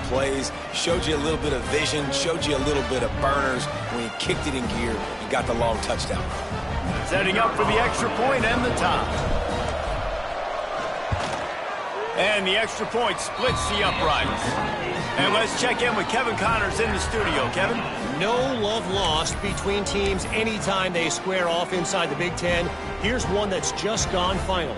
plays, showed you a little bit of vision, showed you a little bit of burners. When he kicked it in gear, he got the long touchdown. Setting up for the extra point and the tie. And the extra point splits the uprights. And let's check in with Kevin Connors in the studio. Kevin? No love lost between teams anytime they square off inside the Big Ten. Here's one that's just gone final.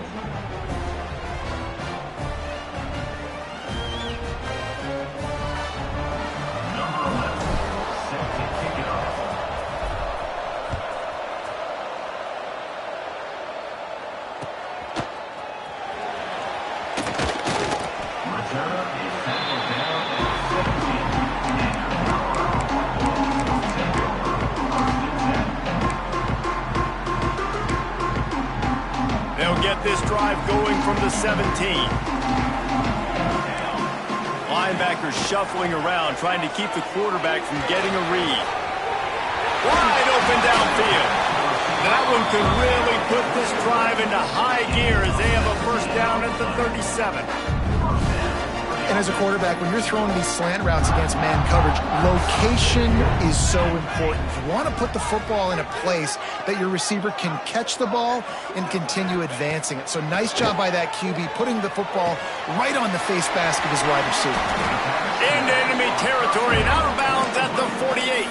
This drive going from the 17. Linebackers shuffling around, trying to keep the quarterback from getting a read. Wide open downfield. That one could really put this drive into high gear as they have a first down at the 37. And as a quarterback, when you're throwing these slant routes against man coverage, location is so important. You want to put the football in a place that your receiver can catch the ball and continue advancing it. So nice job by that QB, putting the football right on the face mask of his wide receiver. Into enemy territory and out of bounds at the 48.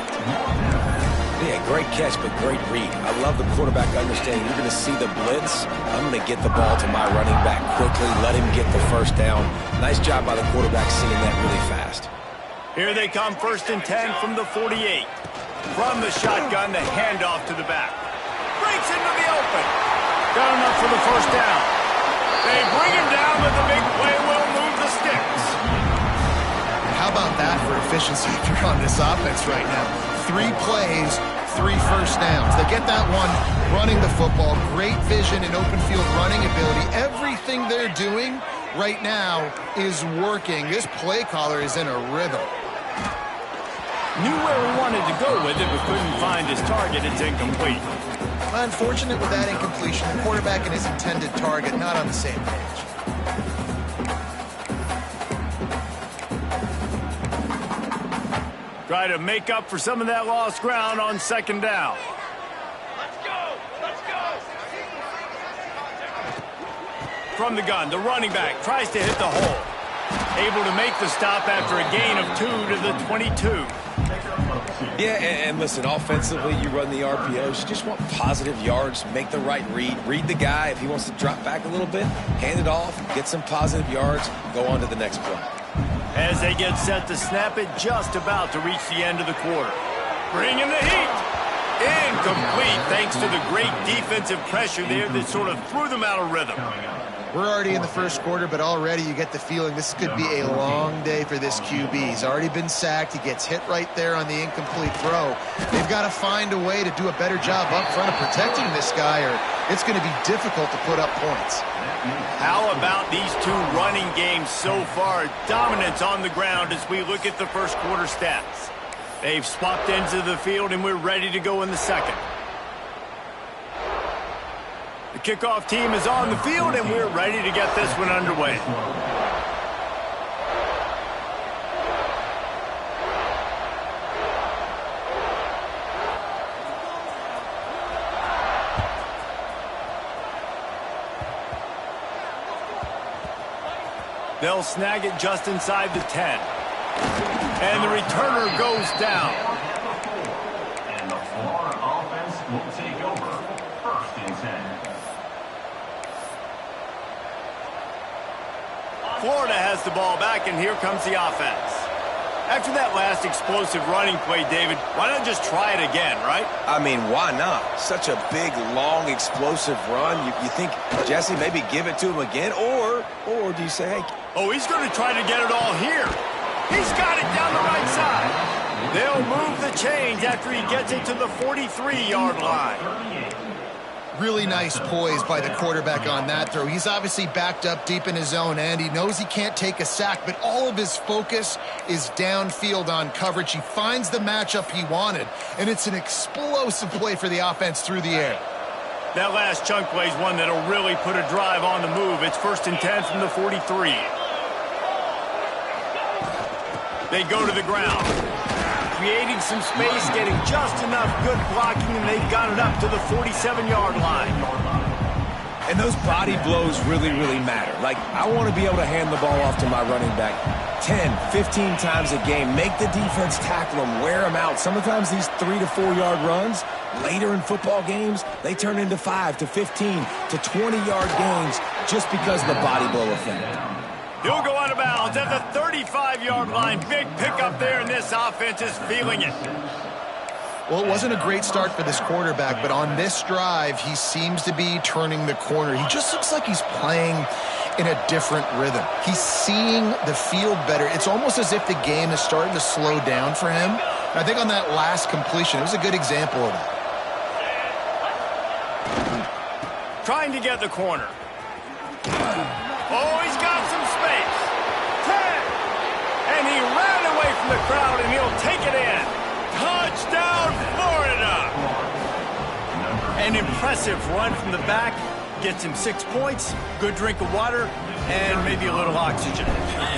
Yeah, great catch, but great read. I love the quarterback understanding you're going to see the blitz. I'm going to get the ball to my running back quickly, let him get the first down. Nice job by the quarterback seeing that really fast. Here they come, 1st and 10 from the 48. From the shotgun, the handoff to the back. Breaks into the open. Got enough for the first down. They bring him down with the big play. Will move the sticks. How about that for efficiency if you're on this offense right now? 3 plays, 3 first downs. They get that one running the football. Great vision and open field running ability. Everything they're doing right now is working. This play caller is in a rhythm. Knew where he wanted to go with it, but couldn't find his target. It's incomplete. Unfortunate with that incompletion. The quarterback and his intended target not on the same page. Try to make up for some of that lost ground on 2nd down. Let's go! Let's go! From the gun, the running back tries to hit the hole. Able to make the stop after a gain of 2 to the 22. Yeah, and listen, offensively, you run the RPOs. You just want positive yards, make the right read the guy. If he wants to drop back a little bit, hand it off, get some positive yards, go on to the next play. As they get set to snap it, just about to reach the end of the quarter. Bring in the heat. Incomplete, thanks to the great defensive pressure there that sort of threw them out of rhythm. We're already in the first quarter, but already you get the feeling this could be a long day for this QB. He's already been sacked. He gets hit right there on the incomplete throw. They've got to find a way to do a better job up front of protecting this guy, or it's going to be difficult to put up points. How about these 2 running games so far? Dominance on the ground as we look at the first quarter stats. They've swapped ends of the field, and we're ready to go in the second. The kickoff team is on the field, and we're ready to get this one underway. They'll snag it just inside the 10. And the returner goes down. And the Florida offense will take over 1st and 10. Florida has the ball back, and here comes the offense. After that last explosive running play, David, why not just try it again, right? I mean, why not? Such a big, long, explosive run. You think, Jesse, maybe give it to him again? Or do you say, hey... Oh, he's going to try to get it all here. He's got it down the right side. They'll move the chains after he gets it to the 43-yard line. Really nice poise by the quarterback on that throw. He's obviously backed up deep in his own end. He knows he can't take a sack, but all of his focus is downfield on coverage. He finds the matchup he wanted, and it's an explosive play for the offense through the air. That last chunk play is one that'll really put a drive on the move. It's 1st and 10 from the 43. They go to the ground. Creating some space, getting just enough good blocking, and they've got it up to the 47-yard line. And those body blows really, really matter. Like, I want to be able to hand the ball off to my running back 10, 15 times a game. Make the defense tackle them, wear them out. Sometimes these 3 to 4 yard runs, later in football games, they turn into 5 to 15 to 20-yard gains just because of the body blow effect. He'll go out of bounds at the 35-yard line. Big pickup there, and this offense is feeling it. Well, it wasn't a great start for this quarterback, but on this drive, he seems to be turning the corner. He just looks like he's playing in a different rhythm. He's seeing the field better. It's almost as if the game is starting to slow down for him. And I think on that last completion, it was a good example of that. Trying to get the corner. Oh, he's got some space. 10. And he ran away from the crowd, and he'll take it in. Touchdown, Florida. An impressive run from the back. Gets him 6 points, good drink of water, and maybe a little oxygen.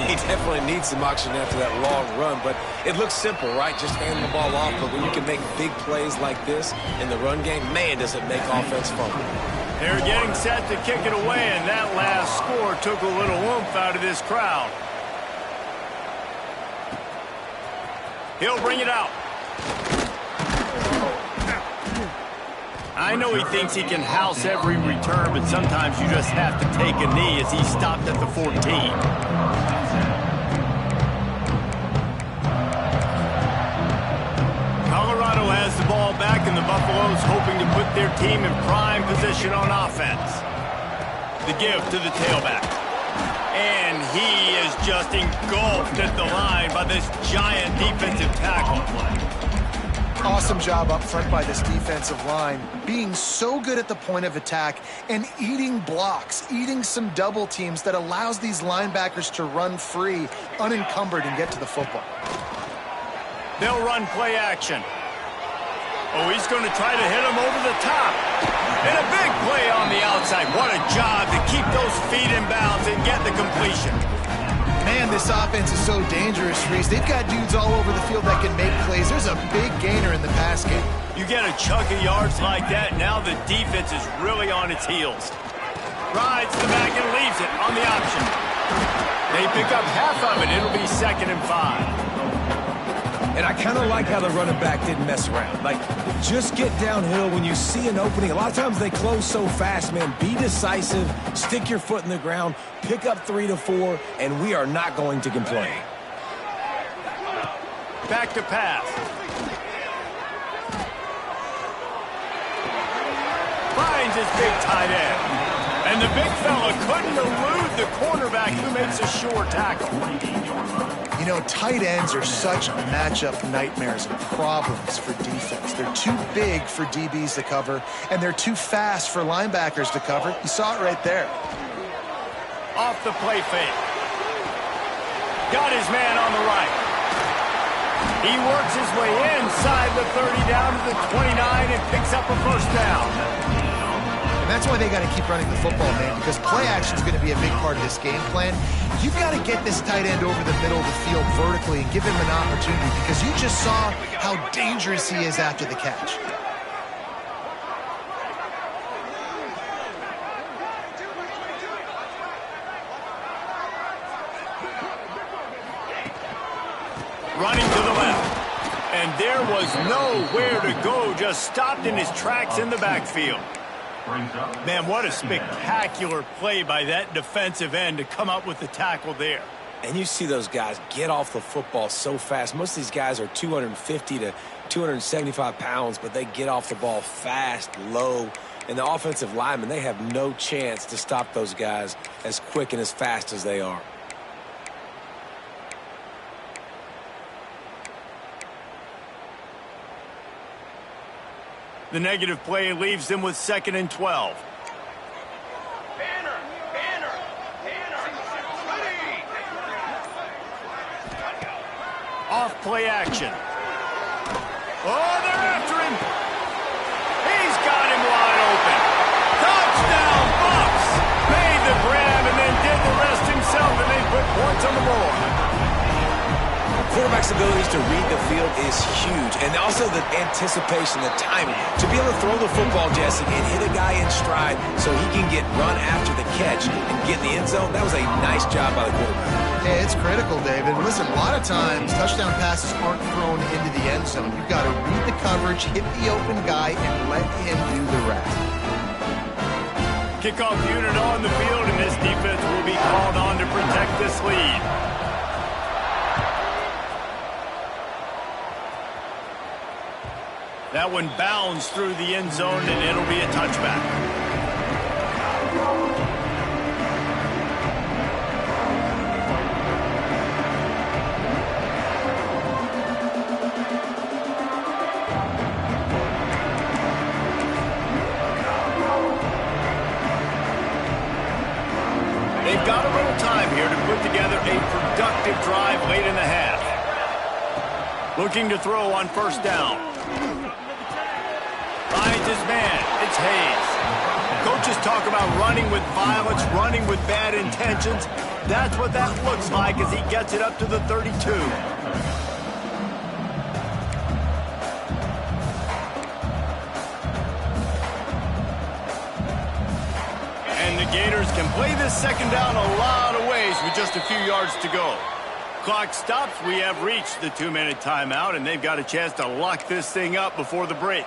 He definitely needs some oxygen after that long run, but it looks simple, right? Just hand the ball off, but when you can make big plays like this in the run game, man, does it make offense fun. They're getting set to kick it away, and that last score took a little oomph out of this crowd. He'll bring it out. I know he thinks he can house every return, but sometimes you just have to take a knee as he stopped at the 14. Colorado has the ball back, and the Buffaloes hoping to put their team in prime position on offense. The give to the tailback. And he is just engulfed at the line by this giant defensive tackle. Awesome job up front by this defensive line, being so good at the point of attack and eating blocks, eating some double teams that allows these linebackers to run free, unencumbered, and get to the football. They'll run play action. Oh, he's going to try to hit him over the top. And a big play on the outside. What a job to keep those feet in bounds and get the completion. Man, this offense is so dangerous, Reese. They've got dudes all over the field that can make plays. There's a big gainer in the pass game. You get a chunk of yards like that, now the defense is really on its heels. Rides the back and leaves it on the option. They pick up half of it. It'll be 2nd and 5. And I kind of like how the running back didn't mess around. Like, just get downhill when you see an opening. A lot of times they close so fast, man. Be decisive, stick your foot in the ground, pick up 3 to 4, and we are not going to complain. Back to pass. Finds his big tight end. And the big fella couldn't elude the cornerback who makes a sure tackle. You know, tight ends are such matchup nightmares and problems for defense. They're too big for DBs to cover, and they're too fast for linebackers to cover. You saw it right there. Off the play fake. Got his man on the right. He works his way inside the 30 down to the 29 and picks up a first down. And that's why they got to keep running the football, man, because play action is going to be a big part of this game plan. You've got to get this tight end over the middle of the field vertically and give him an opportunity, because you just saw how dangerous he is after the catch. Running to the left. And there was nowhere to go, just stopped in his tracks in the backfield. Man, what a spectacular play by that defensive end to come up with the tackle there. And you see those guys get off the football so fast. Most of these guys are 250 to 275 pounds, but they get off the ball fast, low. And the offensive linemen, they have no chance to stop those guys as quick and as fast as they are. The negative play leaves them with 2nd and 12. Off play action. Oh, they're after him. He's got him wide open. Touchdown, Bucks. Made the grab and then did the rest himself, and they put points on the board. Quarterback's abilities to read the field is huge, and also the anticipation, the timing. To be able to throw the football, Jesse, and hit a guy in stride so he can get run after the catch and get in the end zone, that was a nice job by the quarterback. Yeah, it's critical, David. Listen, a lot of times touchdown passes aren't thrown into the end zone. You've got to read the coverage, hit the open guy, and let him do the rest. Kickoff unit on the field, and this defense will be called on to protect this lead. That one bounds through the end zone, and it'll be a touchback. They've got a little time here to put together a productive drive late in the half. Looking to throw on first down. Finds his man. It's Hayes. Coaches talk about running with violence, running with bad intentions. That's what that looks like as he gets it up to the 32. And the Gators can play this second down a lot of ways with just a few yards to go. Clock stops. We have reached the 2-minute timeout, and they've got a chance to lock this thing up before the break.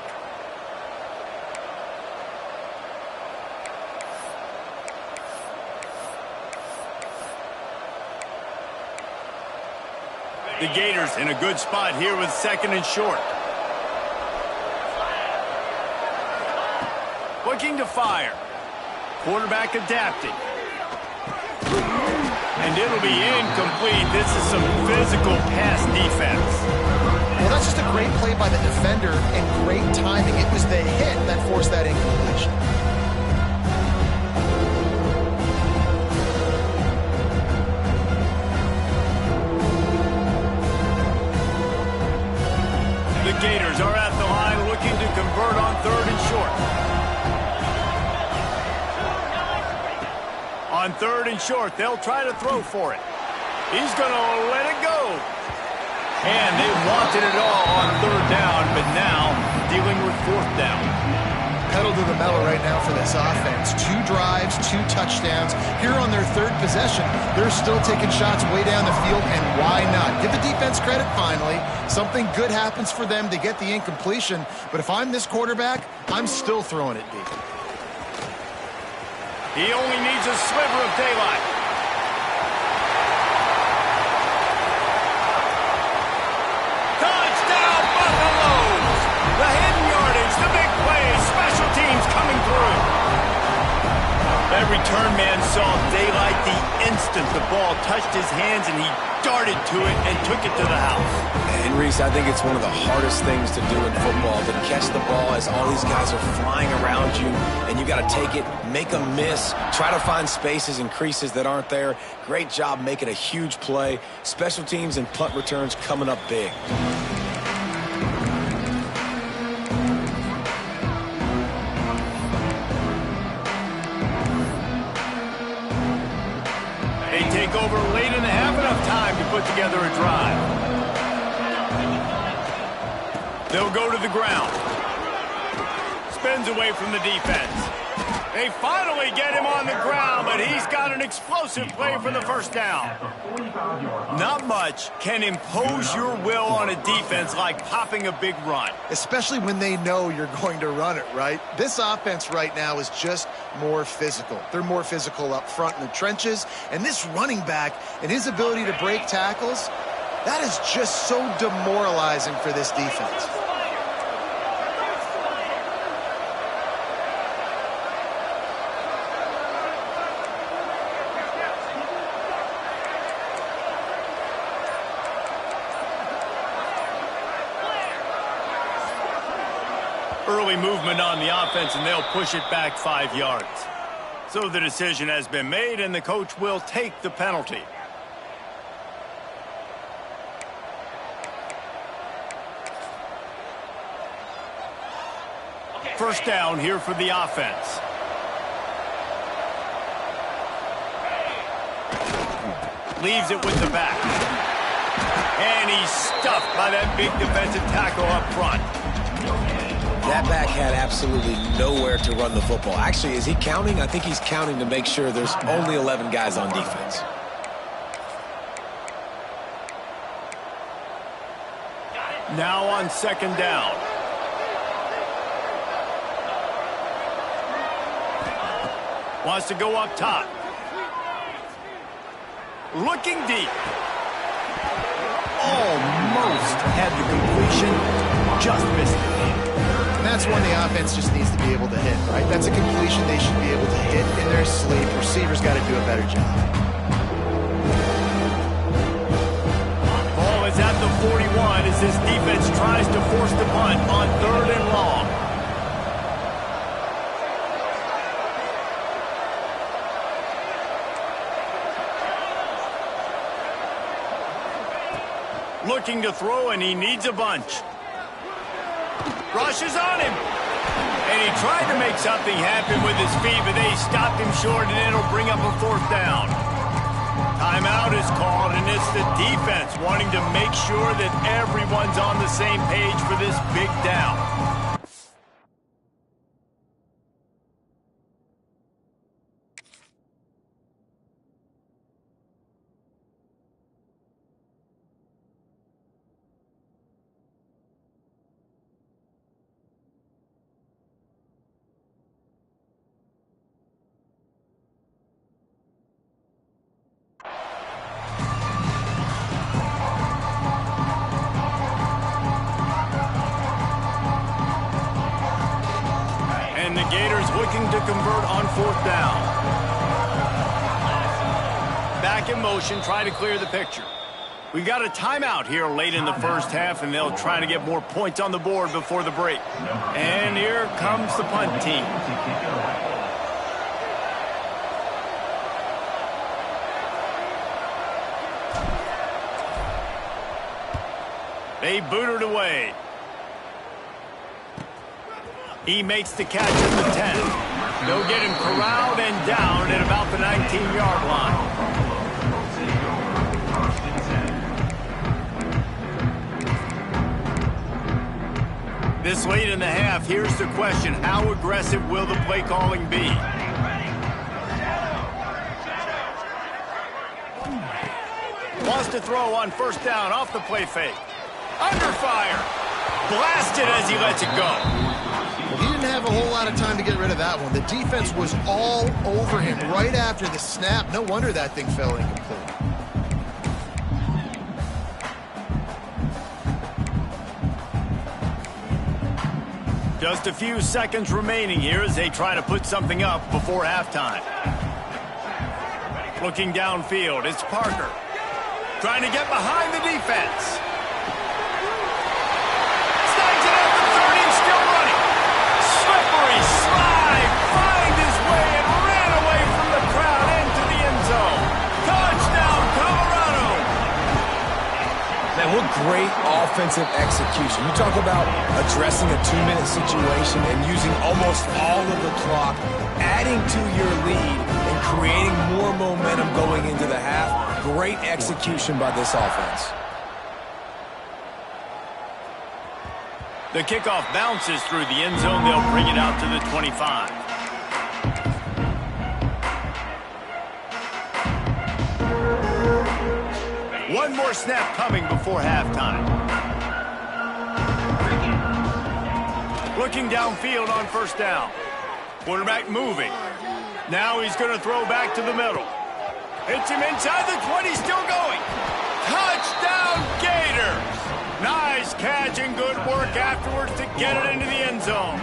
The Gators in a good spot here with second and short. Looking to fire. Quarterback adapting. And it'll be incomplete. This is some physical pass defense. Well, that's just a great play by the defender and great timing. It was the hit that forced that incompletion. The Gators are at the line looking to convert on third and short. On third and short, they'll try to throw for it. He's going to let it go. And they wanted it all on third down, but now dealing with fourth down. Pedal to the metal right now for this offense. 2 drives, 2 touchdowns. Here on their third possession, they're still taking shots way down the field, and why not? Give the defense credit finally. Something good happens for them to get the incompletion, but if I'm this quarterback, I'm still throwing it deep. He only needs a sliver of daylight. Touchdown, Buffaloes! The hidden yardage, the big play, special teams coming through. That return man saw daylight the instant the ball touched his hands, and he darted to it and took it to the house. And Reese, I think it's one of the hardest things to do in football, to catch the ball as all these guys are flying around you, and you got to take it, make a miss, try to find spaces and creases that aren't there. Great job making a huge play. Special teams and punt returns coming up big. They take over late in the half, enough time to put together a drive. They'll go to the ground. Spins away from the defense. They finally get him on the ground, but he's got an explosive play for the first down. Not much can impose your will on a defense like popping a big run. Especially when they know you're going to run it, right? This offense right now is just more physical. They're more physical up front in the trenches, and this running back and his ability to break tackles, that is just so demoralizing for this defense. Early movement on the offense, and they'll push it back 5 yards. So the decision has been made, and the coach will take the penalty. First down here for the offense. Leaves it with the back. And he's stuffed by that big defensive tackle up front. That back had absolutely nowhere to run the football. Actually, is he counting? I think he's counting to make sure there's only 11 guys on defense. Now on second down. Wants to go up top. Looking deep. Almost had the completion. Just missed it. And that's one the offense just needs to be able to hit, right? That's a completion they should be able to hit in their sleep. Receivers got to do a better job. Ball is at the 41 as this defense tries to force the punt on 3rd and long. Looking to throw, and he needs a bunch. Rushes on him. And he tried to make something happen with his feet, but they stopped him short, and it'll bring up a 4th down. Timeout is called, and it's the defense wanting to make sure that everyone's on the same page for this big down. And the Gators looking to convert on 4th down. Back in motion, trying to clear the picture. We got a timeout here late in the first half, and they'll try to get more points on the board before the break. And here comes the punt team. They boot it away. He makes the catch at the 10. They'll get him corralled and down at about the 19-yard line. This late in the half, here's the question. How aggressive will the play calling be? Wants to throw on 1st down off the play fake. Under fire. Blasted as he lets it go. He didn't have a whole lot of time to get rid of that one. The defense was all over him right after the snap. No wonder that thing fell incomplete. Just a few seconds remaining here as they try to put something up before halftime. Looking downfield, it's Parker. Trying to get behind the defense. Snags it at the 30, still running. Slippery slide, find his way and ran away from the crowd into the end zone. Touchdown, Colorado. Man, what great offensive execution. You talk about addressing a 2-minute situation and using almost all of the clock, adding to your lead and creating more momentum going into the half. Great execution by this offense. The kickoff bounces through the end zone. They'll bring it out to the 25. One more snap coming before halftime. Looking downfield on 1st down. Quarterback moving. Now he's going to throw back to the middle. Hits him inside the 20, still going. Touchdown, Gators! Nice catch and good work afterwards to get it into the end zone.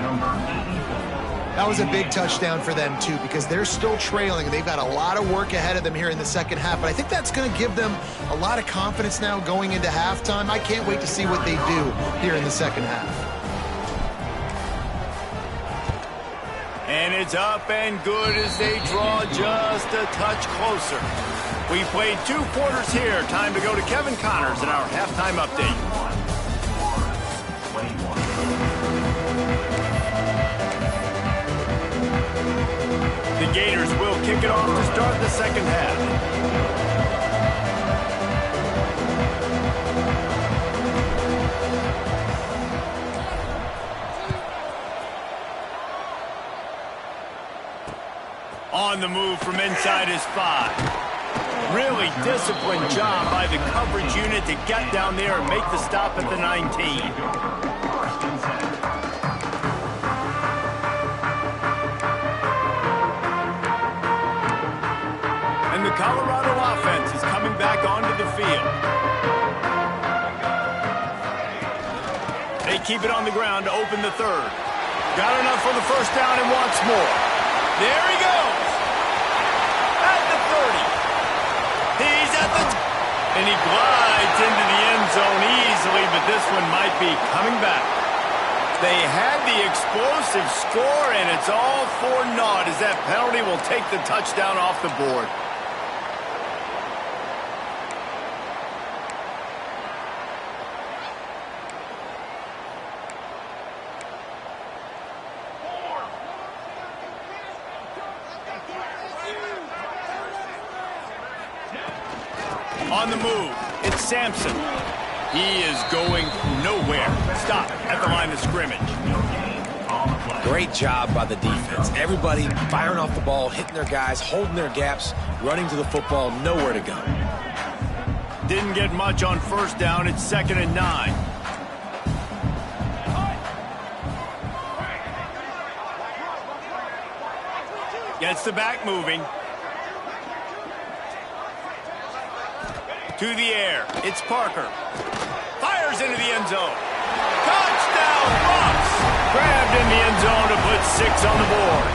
That was a big touchdown for them, too, because they're still trailing. They've got a lot of work ahead of them here in the second half, but I think that's going to give them a lot of confidence now going into halftime. I can't wait to see what they do here in the second half. And it's up and good as they draw just a touch closer. We played 2 quarters here. Time to go to Kevin Connors in our halftime update. The Gators will kick it off to start the second half. On the move from inside his 5. Really disciplined job by the coverage unit to get down there and make the stop at the 19. And the Colorado offense is coming back onto the field. They keep it on the ground to open the third. Got enough for the first down and wants more. There he goes. At the 30. He's at the... And he glides into the end zone easily, but this one might be coming back. They had the explosive score, and it's all for naught as that penalty will take the touchdown off the board. On the move, it's Sampson. He is going nowhere. Stop at the line of scrimmage. Great job by the defense. Everybody firing off the ball, hitting their guys, holding their gaps, running to the football, nowhere to go. Didn't get much on first down. It's 2nd and 9. Gets the back moving. To the air. It's Parker. Fires into the end zone. Touchdown, Bucks! Grabbed in the end zone to put 6 on the board.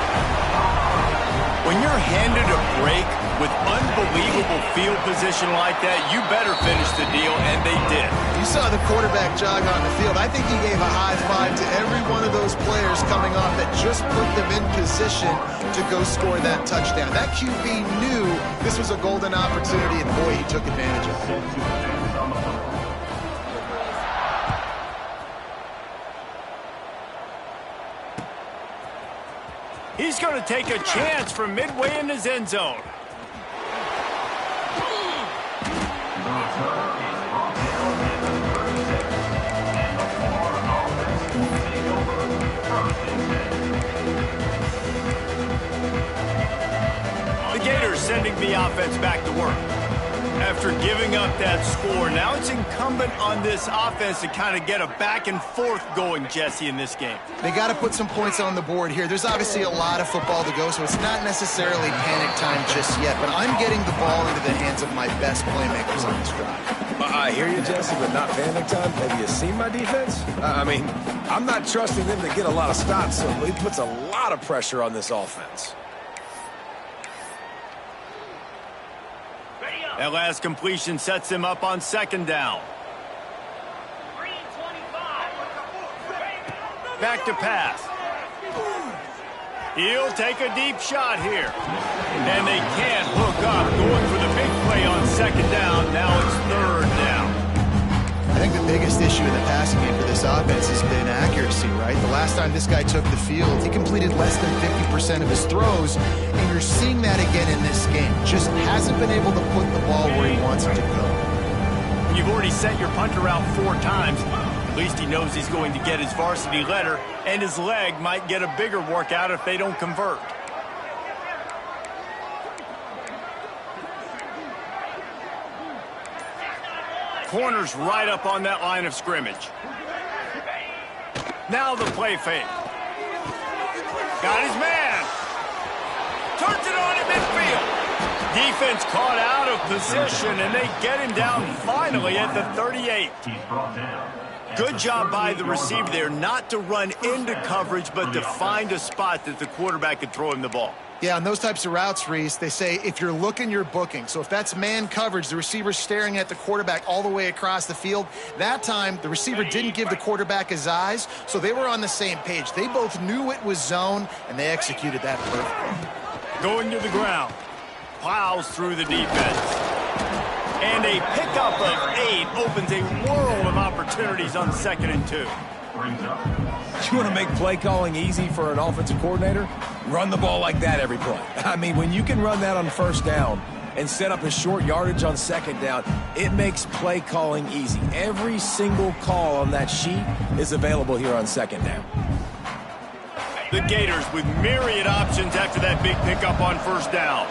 When you're handed a break with unbelievable field position like that, you better finish the deal, and they did. You saw the quarterback jog on the field. I think he gave a high five to every one of those players coming off that just put them in position to go score that touchdown. That QB knew this was a golden opportunity, and boy, he took advantage of it. He's going to take a chance from midway in his end zone. The Gators sending the offense back to work. After giving up that score, now it's incumbent on this offense to kind of get a back and forth going, Jesse, in this game. They got to put some points on the board here. There's obviously a lot of football to go, so it's not necessarily panic time just yet, but I'm getting the ball into the hands of my best playmakers on this drive. I hear you, Jesse, but not panic time. Have you seen my defense? I mean, I'm not trusting them to get a lot of stops, so it puts a lot of pressure on this offense. That last completion sets him up on 2nd down. Back to pass. He'll take a deep shot here. And they can't hook up, going for the big play on 2nd down. Now it's 3rd down. I think the biggest issue in the passing game for this offense has been accuracy, right? The last time this guy took the field, he completed less than 50% of his throws, and you're seeing that again in this game. Just hasn't been able to put the ball where he wants it to go. You've already sent your punter out 4 times. At least he knows he's going to get his varsity letter, and his leg might get a bigger workout if they don't convert. Corner's right up on that line of scrimmage. Now the play fake. Got his man. Turns it on in midfield. Defense caught out of position, and they get him down finally at the 38. Good job by the receiver there, not to run into coverage, but to find a spot that the quarterback could throw him the ball. Yeah, on those types of routes, Reese, they say if you're looking, you're booking. So if that's man coverage, the receiver's staring at the quarterback all the way across the field. That time, the receiver didn't give the quarterback his eyes, so they were on the same page. They both knew it was zone, and they executed that perfectly. Going to the ground. Plows through the defense. And a pickup of 8 opens a world of opportunities on 2nd and 2. You want to make play calling easy for an offensive coordinator? Run the ball like that every play. I mean, when you can run that on 1st down and set up a short yardage on 2nd down, it makes play calling easy. Every single call on that sheet is available here on 2nd down. The Gators with myriad options after that big pickup on first down.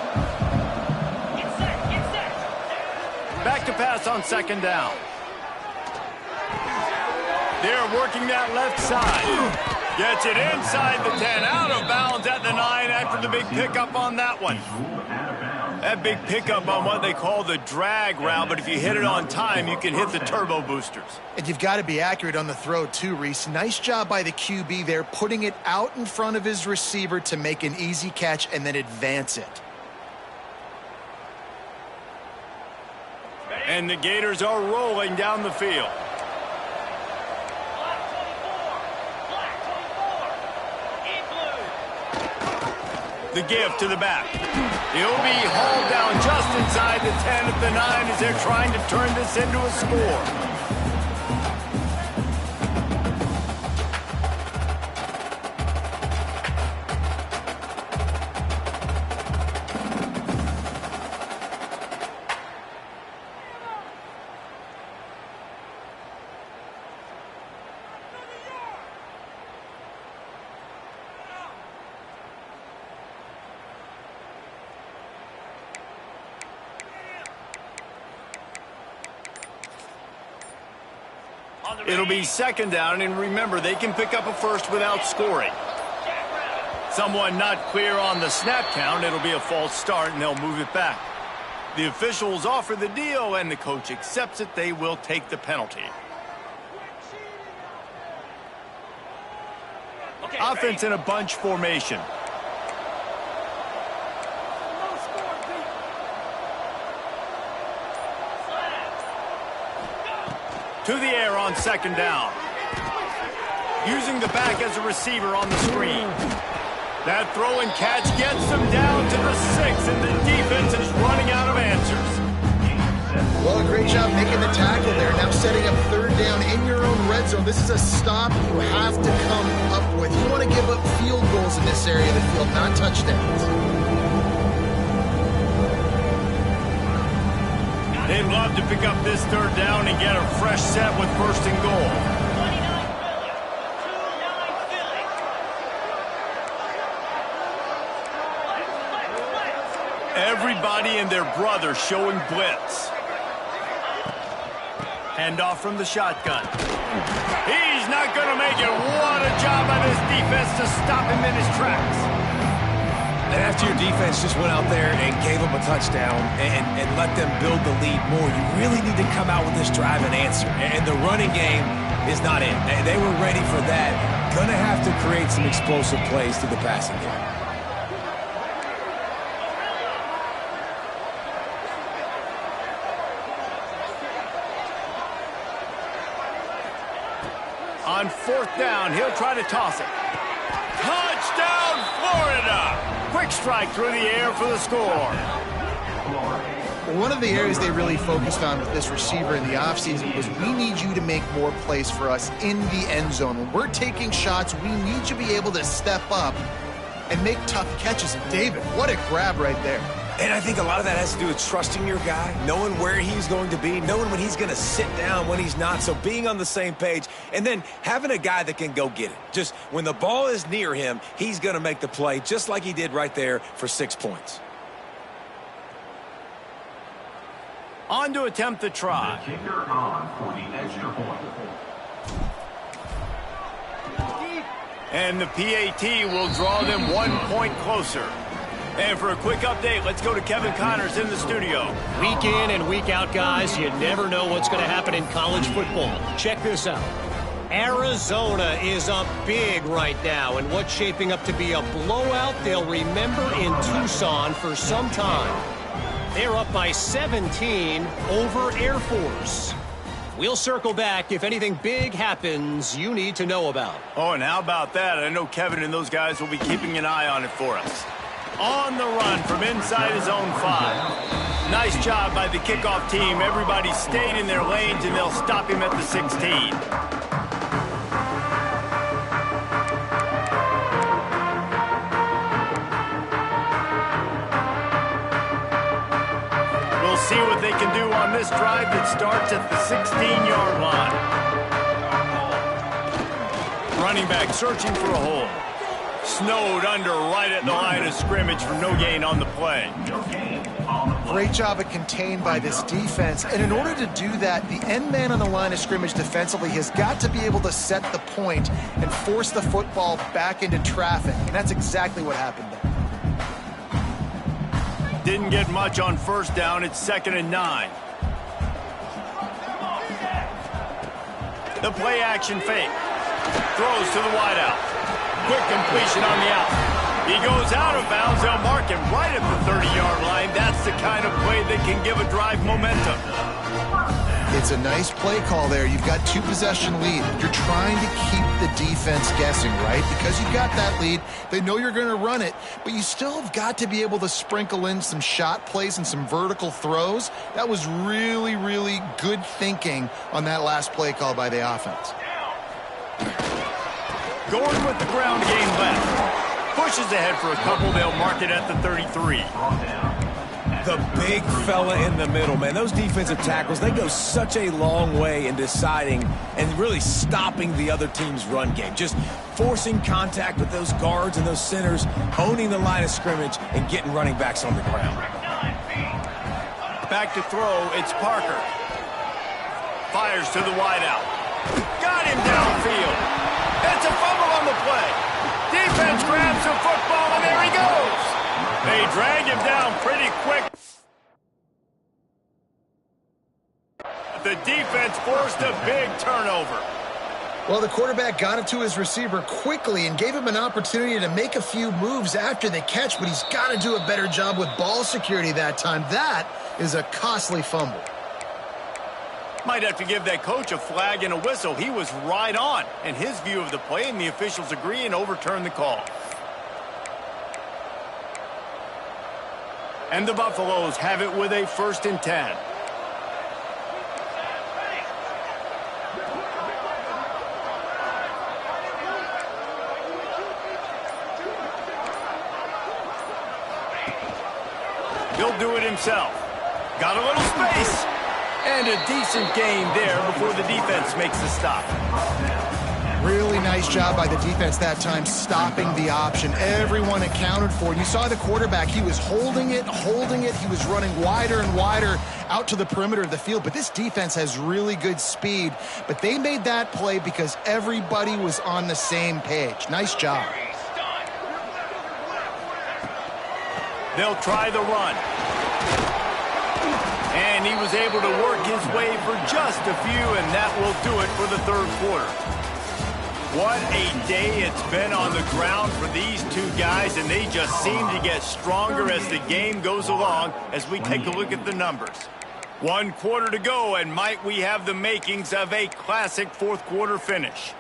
Back to pass on second down. They're working that left side. Gets it inside the 10, out of bounds at the 9 after the big pickup on that one. That big pickup on what they call the drag route, but if you hit it on time, you can hit the turbo boosters. And you've got to be accurate on the throw too, Reese. Nice job by the QB there, putting it out in front of his receiver to make an easy catch and then advance it. And the Gators are rolling down the field. The give to the back. He'll be hauled down just inside the 10 at the 9 as they're trying to turn this into a score. It'll be second down, and remember, they can pick up a first without scoring. Someone not clear on the snap count, it'll be a false start, and they'll move it back. The officials offer the deal, and the coach accepts it. They will take the penalty. Offense in a bunch formation. To the air on second down. Using the back as a receiver on the screen. That throw and catch gets them down to the 6, and the defense is running out of answers. Well, a great job making the tackle there. Now setting up third down in your own red zone. This is a stop you have to come up with. You want to give up field goals in this area of the field, not touchdowns. They'd love to pick up this third down and get a fresh set with first and goal. Everybody and their brother showing blitz. Handoff from the shotgun. He's not going to make it. What a job by this defense to stop him in his tracks. And after your defense just went out there and gave them a touchdown and let them build the lead more, you really need to come out with this drive and answer. And the running game is not in. They were ready for that. Going to have to create some explosive plays through the passing game. On fourth down, he'll try to toss it. Touchdown, Florida! Quick strike through the air for the score. One of the areas they really focused on with this receiver in the offseason was we need you to make more plays for us in the end zone. When we're taking shots, we need you to be able to step up and make tough catches. And David, what a grab right there. And I think a lot of that has to do with trusting your guy, knowing where he's going to be, knowing when he's going to sit down, when he's not, so being on the same page, and then having a guy that can go get it. Just when the ball is near him, he's going to make the play, just like he did right there for 6 points. On to attempt the try. The kicker on for the extra point. And the PAT will draw them 1 point closer. And for a quick update, let's go to Kevin Connors in the studio. Week in and week out, guys, you never know what's going to happen in college football. Check this out. Arizona is up big right now, and what's shaping up to be a blowout they'll remember in Tucson for some time. They're up by 17 over Air Force. We'll circle back if anything big happens you need to know about. Oh, and how about that? I know Kevin and those guys will be keeping an eye on it for us. On the run from inside his own 5. Nice job by the kickoff team. Everybody stayed in their lanes, and they'll stop him at the 16. We'll see what they can do on this drive that starts at the 16-yard line. Running back searching for a hole. Snowed under right at the line of scrimmage for no gain on the play. Great job of contained by this defense. And in order to do that, the end man on the line of scrimmage defensively has got to be able to set the point and force the football back into traffic. And that's exactly what happened there. Didn't get much on first down. It's 2nd and 9. The play action fake. Throws to the wideout. Quick completion on the out. He goes out of bounds. They'll mark him right at the 30-yard line. That's the kind of play that can give a drive momentum. It's a nice play call there. You've got 2-possession lead. You're trying to keep the defense guessing, right? Because you've got that lead. They know you're going to run it, but you still have got to be able to sprinkle in some shot plays and some vertical throws. That was really, really good thinking on that last play call by the offense. Going with the ground game left. Pushes ahead for a couple. They'll mark it at the 33. The big fella in the middle, man. Those defensive tackles, they go such a long way in deciding and really stopping the other team's run game. Just forcing contact with those guards and those centers, owning the line of scrimmage, and getting running backs on the ground. Back to throw, it's Parker. Fires to the wideout. Got him downfield. It's a fumble on the play. Defense grabs the football, and there he goes. They drag him down pretty quick. The defense forced a big turnover. Well, the quarterback got it to his receiver quickly and gave him an opportunity to make a few moves after the catch, but he's got to do a better job with ball security that time. That is a costly fumble. Might have to give that coach a flag and a whistle. He was right on in his view of the play, and the officials agree and overturn the call. And the Buffaloes have it with a 1st and 10. He'll do it himself. Got a little space. And a decent gain there before the defense makes the stop. Really nice job by the defense that time, stopping the option. Everyone accounted for it. You saw the quarterback. He was holding it. He was running wider and wider out to the perimeter of the field. But this defense has really good speed. But they made that play because everybody was on the same page. Nice job. They'll try the run. And he was able to work his way for just a few, and that will do it for the 3rd quarter. What a day it's been on the ground for these two guys, and they just seem to get stronger as the game goes along as we take a look at the numbers. 1 quarter to go, and might we have the makings of a classic 4th quarter finish.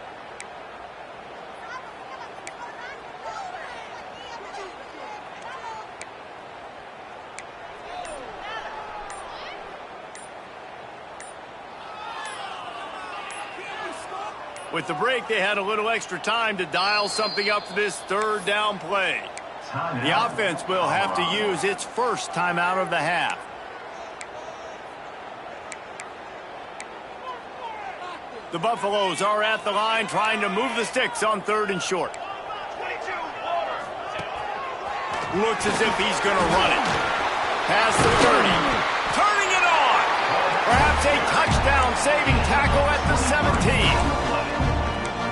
With the break, they had a little extra time to dial something up for this 3rd down play. The offense will have to use its first timeout of the half. The Buffaloes are at the line trying to move the sticks on 3rd and short. Looks as if he's going to run it. Past the 30. Turning it on. Perhaps a touchdown-saving tackle at the 17.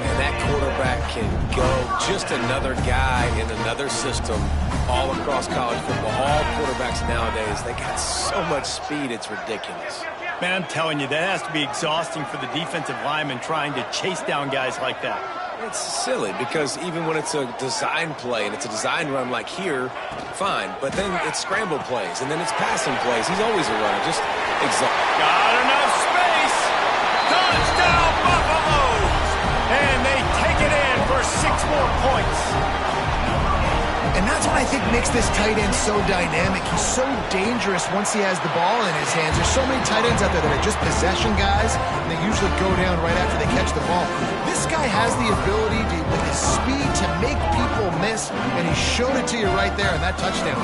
And that quarterback can go. Just another guy in another system all across college football. All quarterbacks nowadays, they got so much speed, it's ridiculous. Man, I'm telling you, that has to be exhausting for the defensive lineman trying to chase down guys like that. It's silly because even when it's a design play and it's a design run like here, fine. But then it's scramble plays and then it's passing plays. He's always a runner. Just exhausting. Got enough space. Touchdown, Buffaloes. And they take it in for 6 more points. And that's what I think makes this tight end so dynamic. He's so dangerous once he has the ball in his hands. There's so many tight ends out there that are just possession guys, and they usually go down right after they catch the ball. This guy has the ability to, with his speed, to make people miss, and he showed it to you right there in that touchdown.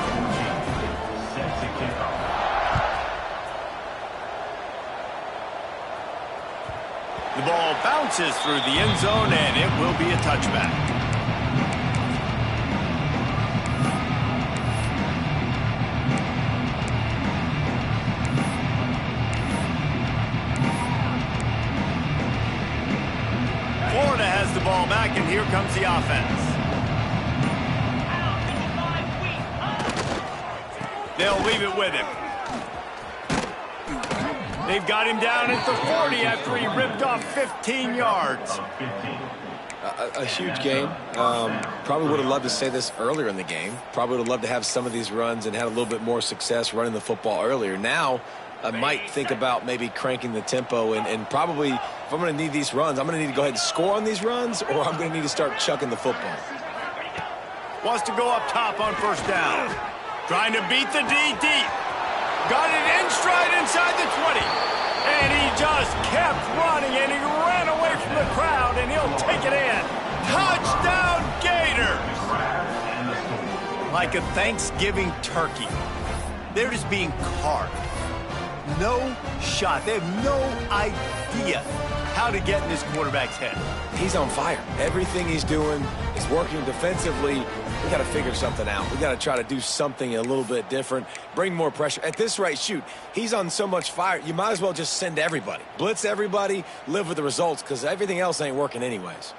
The ball bounces through the end zone, and it will be a touchback. here comes the offense. They'll leave it with him. They've got him down at the 40 after he ripped off 15 yards. A huge game. Probably would have loved to say this earlier in the game. Probably would have loved to have some of these runs and had a little bit more success running the football earlier. Now, I might think about maybe cranking the tempo and probably, if I'm going to need these runs, I'm going to need to go ahead and score on these runs, or I'm going to need to start chucking the football. Wants to go up top on first down. Trying to beat the D deep. Got it in stride inside the 20. And he just kept running, and he ran away from the crowd, and he'll take it in. Touchdown, Gators! Like a Thanksgiving turkey. They're just being carved. No shot. They have no idea how to get in this quarterback's head. He's on fire. Everything he's doing is working defensively. We got to figure something out. We got to try to do something a little bit different, bring more pressure. At this rate, shoot, he's on so much fire, you might as well just send everybody. Blitz everybody, live with the results, because everything else ain't working anyways.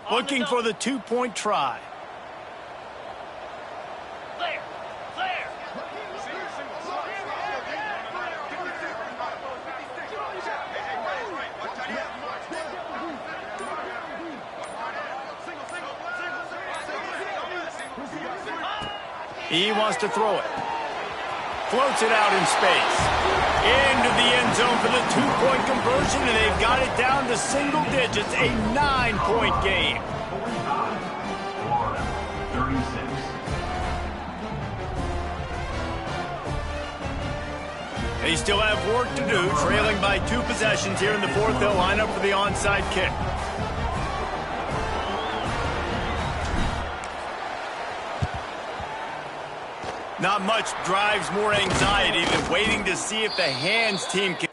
Looking for the two-point try. Clear! Clear! He wants to throw it. Floats it out in space. Into the end zone for the two-point conversion, and they've got it down to single digits, a 9-point game. Florida, 36. They still have work to do, trailing by 2 possessions here in the fourth. They'll line up for the onside kick. Not much drives more anxiety than waiting to see if the hands team can.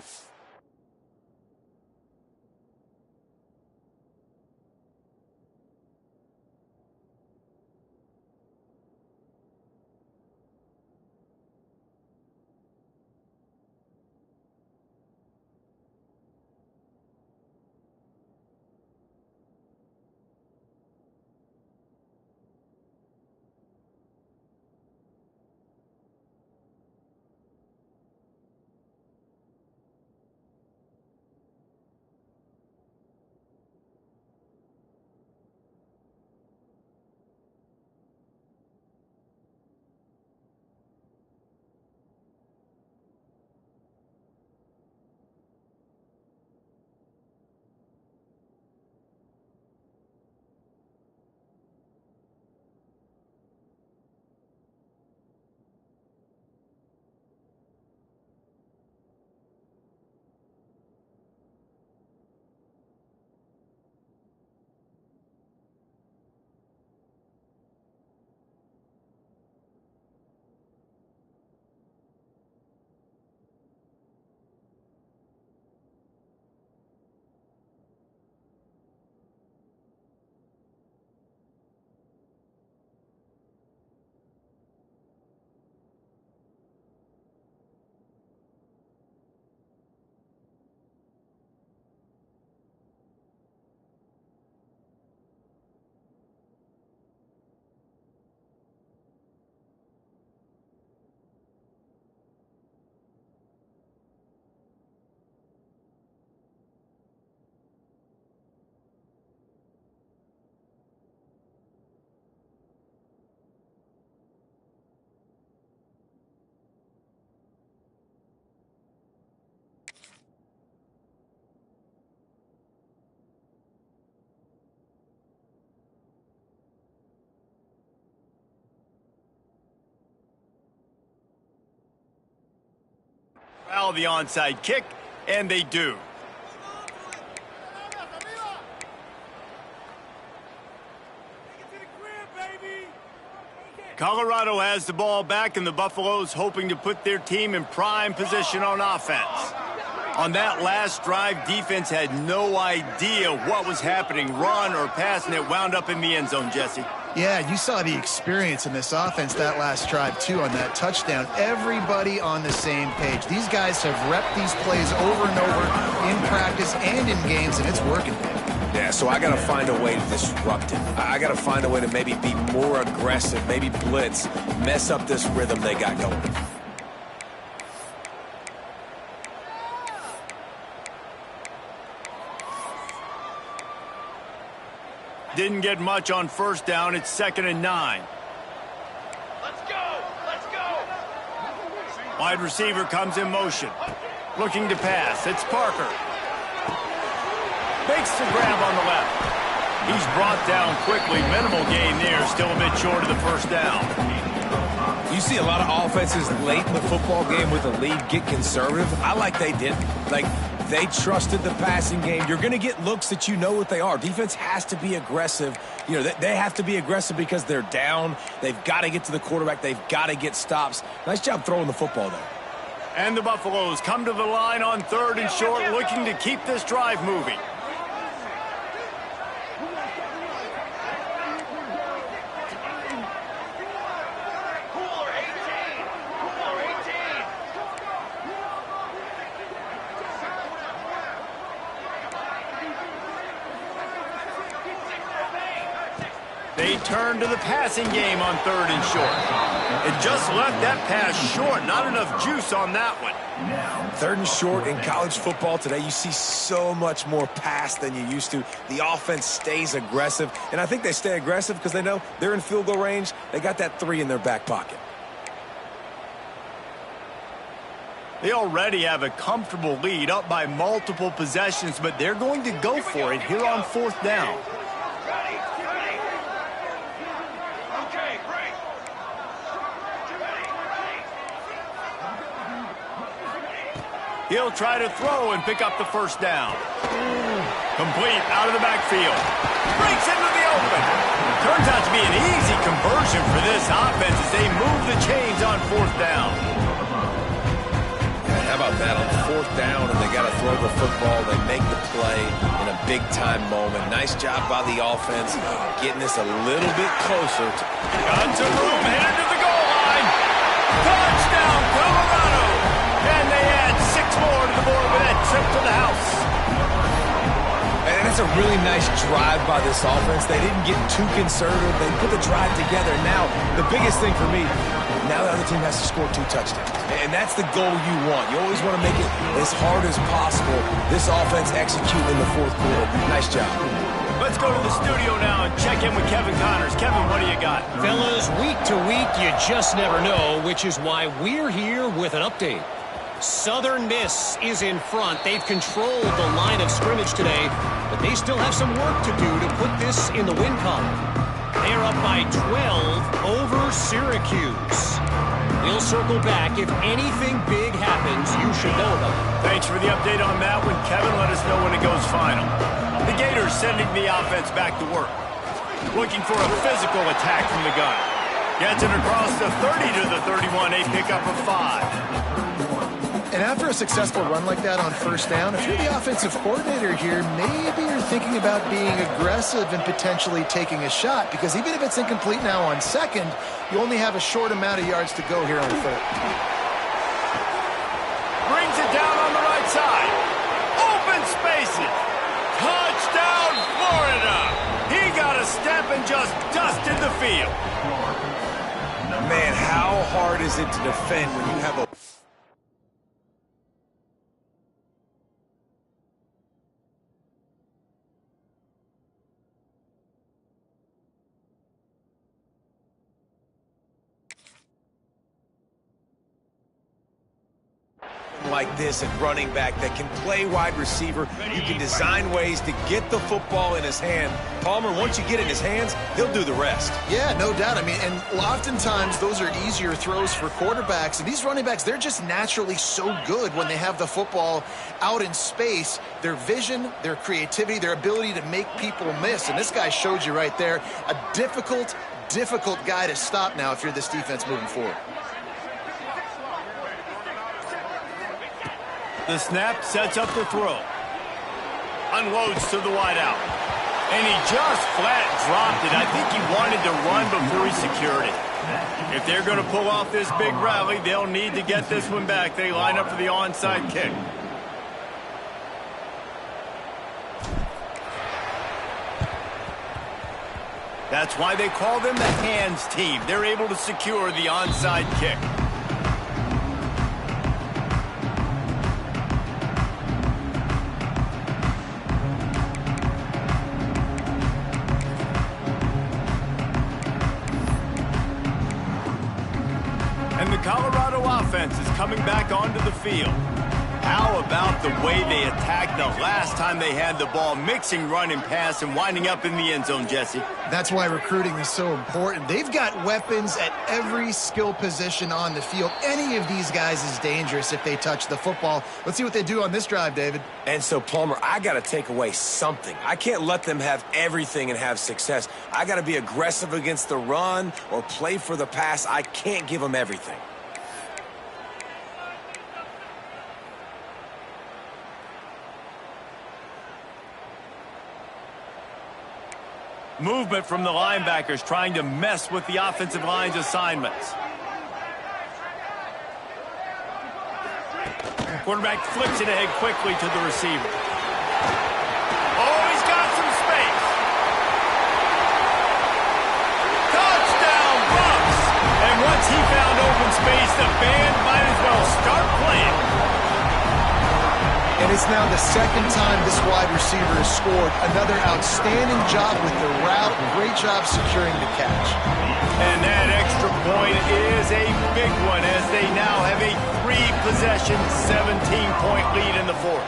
Foul the onside kick, and they do. Colorado has the ball back, and the Buffaloes hoping to put their team in prime position on offense. On that last drive, defense had no idea what was happening, run or pass, and it wound up in the end zone, Jesse. Yeah, you saw the experience in this offense that last drive, too, on that touchdown. Everybody on the same page. These guys have repped these plays over and over in practice and in games, and it's working. Yeah, so I got to find a way to disrupt it. I got to find a way to maybe be more aggressive, maybe blitz, mess up this rhythm they got going. Didn't get much on first down. It's 2nd and 9. Let's go! Let's go! Wide receiver comes in motion. Looking to pass. It's Parker. Makes the grab on the left. He's brought down quickly. Minimal gain there. Still a bit short of the first down. You see a lot of offenses late in the football game with the lead get conservative. I like they didn't. Like, they trusted the passing game. You're going to get looks that you know what they are. Defense has to be aggressive. You know, they have to be aggressive because they're down. They've got to get to the quarterback. They've got to get stops. Nice job throwing the football there. And the Buffaloes come to the line on 3rd and short, looking to keep this drive moving. Cooler 18! Cooler 18! They turn to the passing game on 3rd and short. It just left that pass short. Not enough juice on that one. 3rd and short in college football today, you see so much more pass than you used to. The offense stays aggressive, and I think they stay aggressive because they know they're in field goal range. They got that 3 in their back pocket. They already have a comfortable lead, up by multiple possessions, but they're going to go for it here on 4th down. Ready! Ready! Okay, break! Ready! Ready! He'll try to throw and pick up the first down. Complete out of the backfield. Breaks into the open. Turns out to be an easy conversion for this offense as they move the chains on 4th down. How about that on 4th down, and they got to throw the football. They make the play in a big-time moment. Nice job by the offense, getting this a little bit closer. Got some room, headed to the goal line. Touchdown, Colorado! And they add 6 more to the board with that trip to the house. And it's a really nice drive by this offense. They didn't get too conservative. They put the drive together. Now, the biggest thing for me, now the other team has to score 2 touchdowns. And that's the goal you want. You always want to make it as hard as possible. This offense execute in the 4th quarter. Nice job. Let's go to the studio now and check in with Kevin Connors. Kevin, what do you got? Fellas, week to week, you just never know, which is why we're here with an update. Southern Miss is in front. They've controlled the line of scrimmage today, but they still have some work to do to put this in the win column. They're up by 12 over Syracuse. We'll circle back. If anything big happens, you should know about it. Thanks for the update on that one, Kevin. Let us know when it goes final. The Gators sending the offense back to work. Looking for a physical attack from the gun. Gets it across the 30 to the 31, a pickup of 5. And after a successful run like that on 1st down, if you're the offensive coordinator here, maybe you're thinking about being aggressive and potentially taking a shot, because even if it's incomplete now on 2nd, you only have a short amount of yards to go here on 3rd. Brings it down on the right side. Open spaces. Touchdown, Florida. He got a step and just dusted the field. Man, how hard is it to defend when you have a like this at running back that can play wide receiver? You can design ways to get the football in his hand. Palmer, once you get it in his hands, he'll do the rest. Yeah, no doubt. I mean, and oftentimes those are easier throws for quarterbacks. And these running backs, they're just naturally so good when they have the football out in space. Their vision, their creativity, their ability to make people miss. And this guy showed you right there, a difficult guy to stop now if you're this defense moving forward. The snap sets up the throw. Unloads to the wideout. And he just flat dropped it. I think he wanted to run before he secured it. If they're going to pull off this big rally, they'll need to get this one back. They line up for the onside kick. That's why they call them the hands team. They're able to secure the onside kick. And the Colorado offense is coming back onto the field. How about the way they attacked the last time they had the ball, mixing run and pass and winding up in the end zone, Jesse? That's why recruiting is so important. They've got weapons at every skill position on the field. Any of these guys is dangerous if they touch the football. Let's see what they do on this drive, David. And so, Palmer, I got to take away something. I can't let them have everything and have success. I got to be aggressive against the run or play for the pass. I can't give them everything. Movement from the linebackers trying to mess with the offensive line's assignments. Quarterback flips it ahead quickly to the receiver. Oh, he's got some space. Touchdown, Bucks! And once he found open space, the band might as well start playing. And it's now the second time this wide receiver has scored. Another outstanding job with the route. Great job securing the catch. And that extra point is a big one as they now have a 3-possession, 17-point lead in the fourth.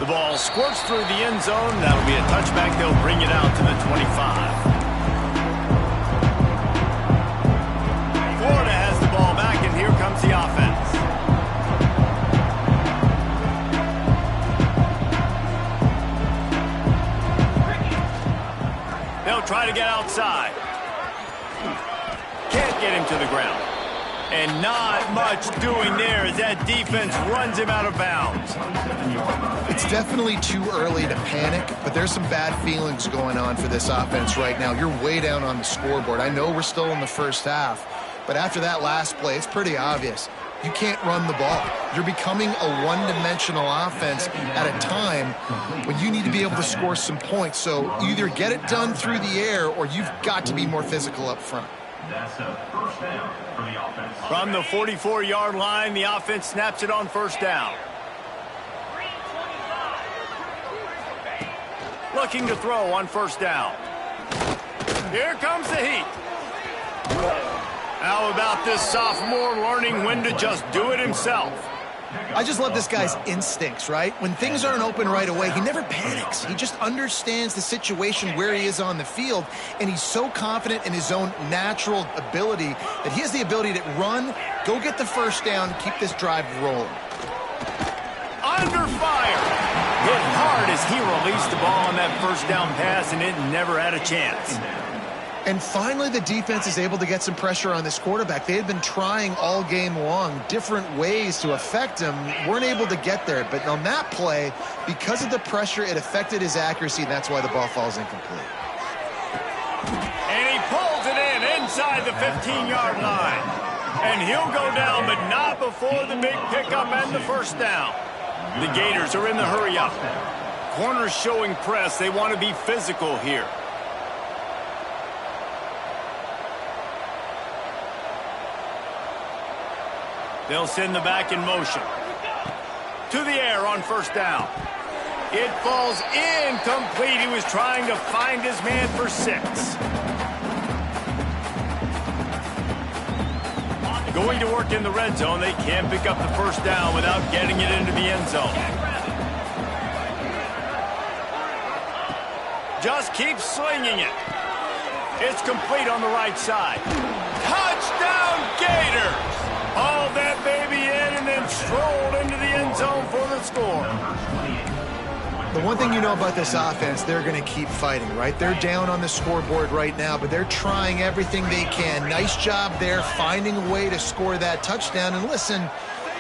The ball squirts through the end zone. That'll be a touchback. They'll bring it out to the 25. Florida has the ball back, and here comes the offense. They'll try to get outside. Can't get him to the ground. And not much doing there as that defense runs him out of bounds. It's definitely too early to panic, but there's some bad feelings going on for this offense right now. You're way down on the scoreboard. I know we're still in the first half, but after that last play, it's pretty obvious. You can't run the ball. You're becoming a one-dimensional offense at a time when you need to be able to score some points. So either get it done through the air or you've got to be more physical up front. That's a first down for the offense. From the 44-yard line, the offense snaps it on first down. Looking to throw on first down. Here comes the heat. How about this sophomore learning when to just do it himself? I just love this guy's instincts, right? When things aren't open right away, he never panics. He just understands the situation where he is on the field, and he's so confident in his own natural ability that he has the ability to run, go get the first down, keep this drive rolling. Under fire. Hit hard as he released the ball on that first down pass, and it never had a chance. And finally, the defense is able to get some pressure on this quarterback. They had been trying all game long different ways to affect him, weren't able to get there. But on that play, because of the pressure, it affected his accuracy, and that's why the ball falls incomplete. And he pulls it in inside the 15-yard line. And he'll go down, but not before the big pickup and the first down. The Gators are in the hurry-up. Corners showing press. They want to be physical here. They'll send the back in motion. To the air on first down. It falls incomplete. He was trying to find his man for 6. Going to work in the red zone. They can't pick up the first down without getting it into the end zone. Just keep slinging it. It's complete on the right side. Touchdown, Gators! Hauled that baby in and then strolled into the end zone for the score. The one thing you know about this offense, they're going to keep fighting, right? They're down on the scoreboard right now, but they're trying everything they can. Nice job there, finding a way to score that touchdown. And listen,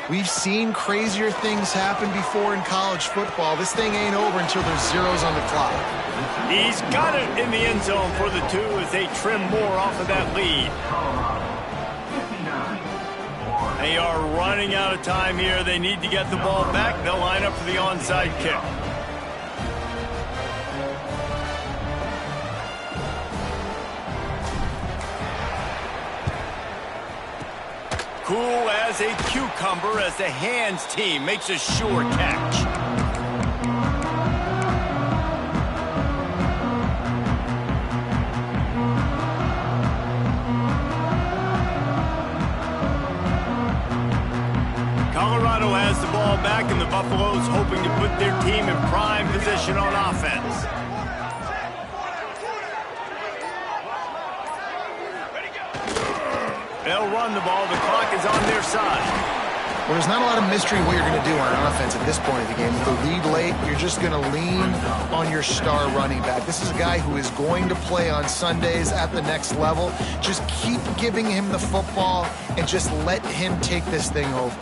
we've seen crazier things happen before in college football. This thing ain't over until there's zeros on the clock. He's got it in the end zone for the 2 as they trim more off of that lead. They are running out of time here. They need to get the ball back. They'll line up for the onside kick. Cool as a cucumber as the hands team makes a sure catch. Colorado has the ball back, and the Buffaloes hoping to put their team in prime position on offense. They'll run the ball. The clock is on their side. Well, there's not a lot of mystery what you're going to do on offense at this point of the game. With the lead late, you're just going to lean on your star running back. This is a guy who is going to play on Sundays at the next level. Just keep giving him the football and just let him take this thing over.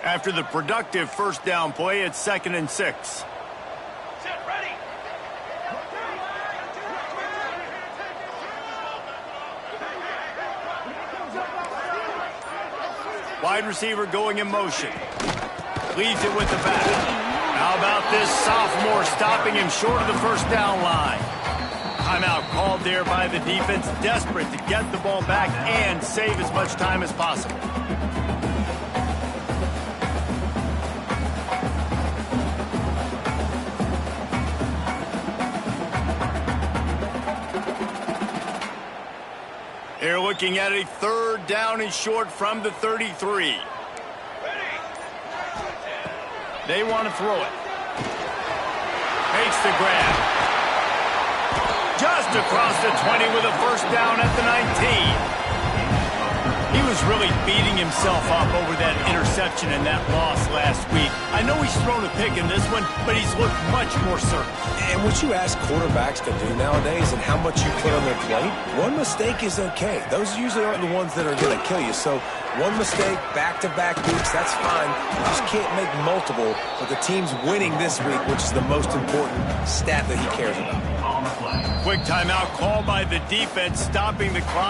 After the productive first down play, it's 2nd and 6. Set, ready. Wide receiver going in motion. Leaves it with the back. How about this sophomore stopping him short of the first down line? Timeout called there by the defense, desperate to get the ball back and save as much time as possible. They're looking at a 3rd down and short from the 33. They want to throw it. Makes the grab. Just across the 20 with a first down at the 19. He was really beating himself up over that interception and that loss last week. I know he's thrown a pick in this one, but he's looked much more certain. And what you ask quarterbacks to do nowadays and how much you put on their plate, one mistake is okay. Those usually aren't the ones that are going to kill you. So one mistake, back-to-back weeks, that's fine. You just can't make multiple, but the team's winning this week, which is the most important stat that he cares about. Quick timeout called by the defense, stopping the clock.